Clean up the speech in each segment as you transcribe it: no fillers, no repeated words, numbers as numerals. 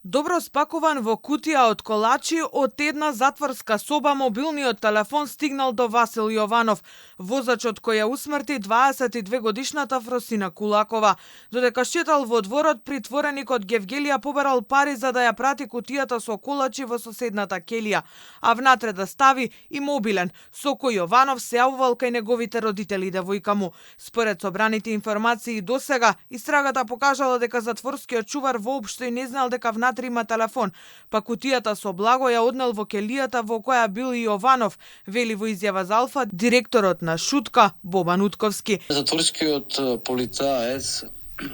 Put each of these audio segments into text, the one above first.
Добро спакуван во кутија од колачи од една затворска соба, мобилниот телефон стигнал до Васил Јованов, возачот кој ја усмрти 22-годишната Фросина Кулакова. Додека шетал во дворот, притвореникот Гевгелија побарал пари за да ја прати кутијата со колачи во соседната келија, а внатре да стави и мобилен, со кој Јованов се јавувал кај неговите родители и девојка му. Според собраните информации досега, истрагата покажала дека затворскиот чувар воопшто и не знал дека внатре има телефон, па кутијата со благо ја однел во келијата во која бил и Јованов, вели во изјава за Алфа директорот на Шутка Бобан Утковски. Затворскиот полицаец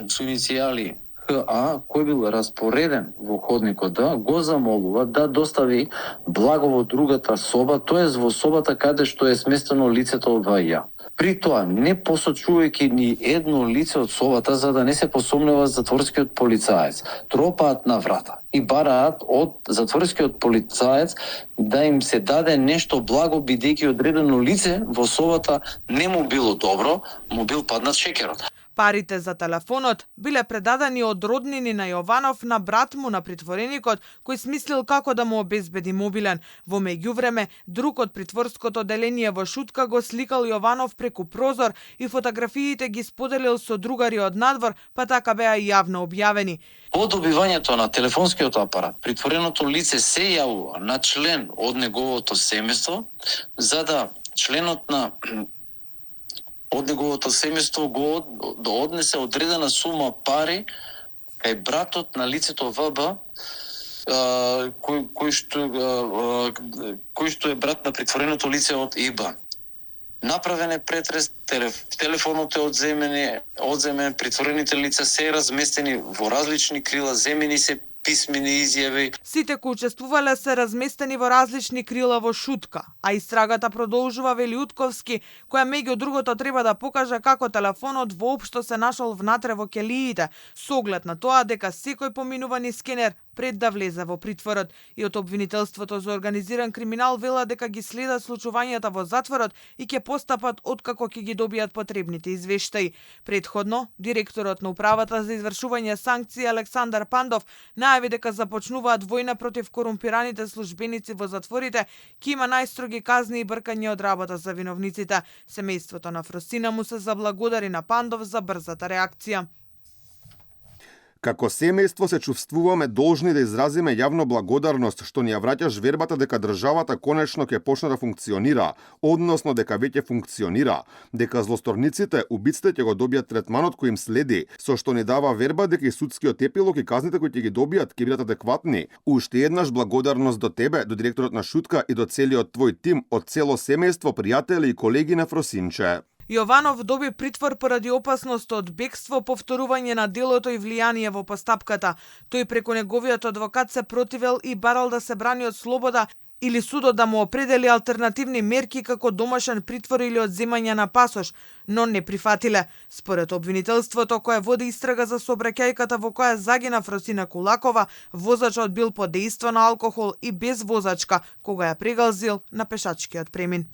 со иницијали ХА, кој бил распореден во ходникот, го замолува да достави благо во другата соба, тоест во собата каде што е сместено лицето ВЈ. При тоа, не посочувајќи ни едно лице од собата за да не се посомнева затворскиот полицаец, тропаат на врата и бараат од затворскиот полицаец да им се даде нешто благо, бидејќи одредено лице во собата не му било добро, му бил паднат шекерот. Парите за телефонот биле предадени од роднини на Јованов на брат му на притвореникот, кој смислил како да му обезбеди мобилен. Во меѓувреме, друг од притворското деление во Шутка го сликал Јованов преку прозор и фотографиите ги споделил со другари од надвор, па така беа и јавно објавени. По добивањето на телефонскиот апарат, притвореното лице се јавува на член од неговото семејство, за да членот на од неговото семејство го однесе одредена сума пари кај братот на лицето ВБ, кој што е брат на притвореното лице од ИБ. Направен е претрес, телефонот е одземен, притворените лица се разместени во различни крила, земени се писмени изјави. Сите кои учествувале се разместени во различни крила во Шутка, а истрагата продолжува, вели Утковски, која меѓу другото треба да покаже како телефонот воопшто се нашол внатре во келиите, со оглед на тоа дека секој поминувани скенер пред да влезе во притворот, и од обвинителството за организиран криминал вела дека ги следат случувањата во затворот и ќе постапат откако ќе ги добијат потребните извештаи. Претходно, директорот на управата за извршување санкции Александар Пандов најави дека започнуваат војна против корумпираните службеници во затворите, ќе има најстроги казни и бркање од работа за виновниците. Семејството на Фросина му се заблагодари на Пандов за брзата реакција. Како семејство се чувствуваме должни да изразиме јавно благодарност што ни ја враќаш вербата дека државата конечно ќе почне да функционира, односно дека веќе функционира, дека злосторниците, убиците ќе го добијат третманот кој им следи, со што ни дава верба дека и судскиот епилог и казните кои ќе ги добијат ќе бидат адекватни. Уште еднаш благодарност до тебе, до директорот на Шутка и до целиот твој тим, од цело семејство, пријатели и колеги на Фросинче. Јованов доби притвор поради опасност од бегство, повторување на делото и влијание во постапката. Тој преку неговиот адвокат се противел и барал да се брани од слобода или судот да му определи алтернативни мерки како домашен притвор или одземање на пасош, но не прифатиле. Според обвинителството кое води истрага за сообраќајката во која загина Фросина Кулакова, возачот бил под дејство на алкохол и без возачка кога ја прегалзил на пешачкиот премин.